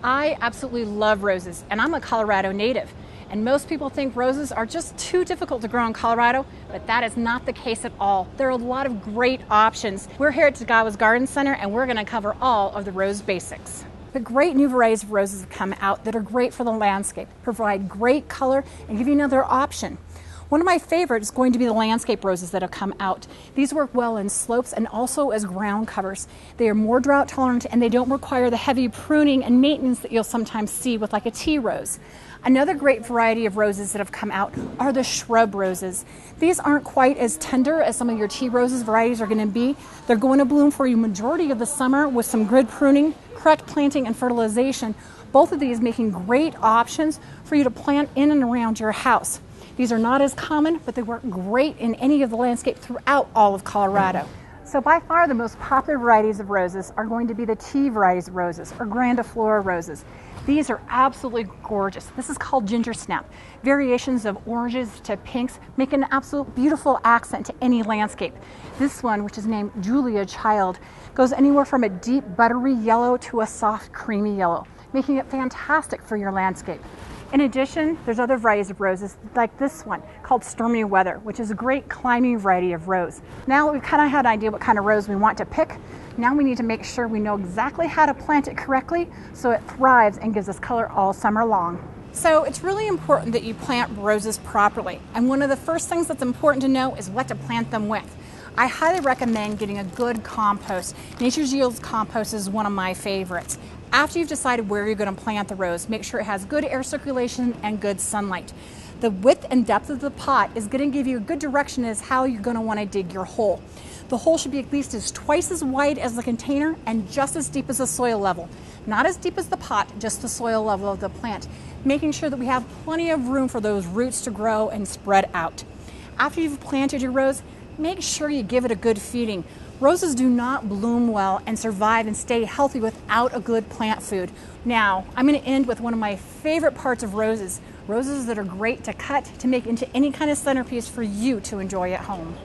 I absolutely love roses, and I'm a Colorado native. And most people think roses are just too difficult to grow in Colorado, but that is not the case at all. There are a lot of great options. We're here at Tagawa's Garden Center, and we're going to cover all of the rose basics. The great new varieties of roses have come out that are great for the landscape, provide great color, and give you another option. One of my favorites is going to be the landscape roses that have come out. These work well in slopes and also as ground covers. They are more drought tolerant and they don't require the heavy pruning and maintenance that you'll sometimes see with like a tea rose. Another great variety of roses that have come out are the shrub roses. These aren't quite as tender as some of your tea roses varieties are going to be. They're going to bloom for you majority of the summer with some good pruning, correct planting, and fertilization. Both of these making great options for you to plant in and around your house. These are not as common, but they work great in any of the landscape throughout all of Colorado. So by far the most popular varieties of roses are going to be the tea varieties of roses or grandiflora roses. These are absolutely gorgeous. This is called ginger snap. Variations of oranges to pinks make an absolute beautiful accent to any landscape. This one, which is named Julia Child, goes anywhere from a deep buttery yellow to a soft creamy yellow, making it fantastic for your landscape. In addition, there's other varieties of roses like this one called Stormy Weather, which is a great climbing variety of rose. Now that we've kind of had an idea what kind of rose we want to pick, now we need to make sure we know exactly how to plant it correctly so it thrives and gives us color all summer long. So it's really important that you plant roses properly. And one of the first things that's important to know is what to plant them with. I highly recommend getting a good compost. Nature's Yields compost is one of my favorites. After you've decided where you're going to plant the rose, make sure it has good air circulation and good sunlight. The width and depth of the pot is going to give you a good direction as how you're going to want to dig your hole. The hole should be at least twice as wide as the container and just as deep as the soil level. Not as deep as the pot, just the soil level of the plant, making sure that we have plenty of room for those roots to grow and spread out. After you've planted your rose, make sure you give it a good feeding. Roses do not bloom well and survive and stay healthy without a good plant food. Now, I'm going to end with one of my favorite parts of roses. Roses that are great to cut to make into any kind of centerpiece for you to enjoy at home.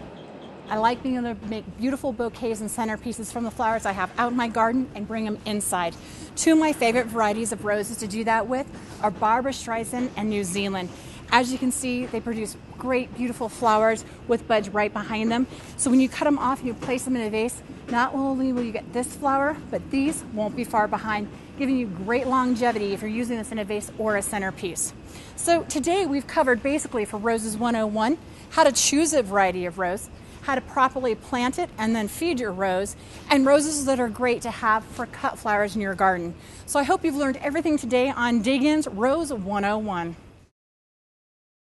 I like being able to make beautiful bouquets and centerpieces from the flowers I have out in my garden and bring them inside. Two of my favorite varieties of roses to do that with are Barbara Streisand and New Zealand. As you can see, they produce great, beautiful flowers with buds right behind them. So when you cut them off and you place them in a vase, not only will you get this flower, but these won't be far behind, giving you great longevity if you're using this in a vase or a centerpiece. So today we've covered basically for Roses 101, how to choose a variety of rose, how to properly plant it and then feed your rose, and roses that are great to have for cut flowers in your garden. So I hope you've learned everything today on Dig In's Rose 101.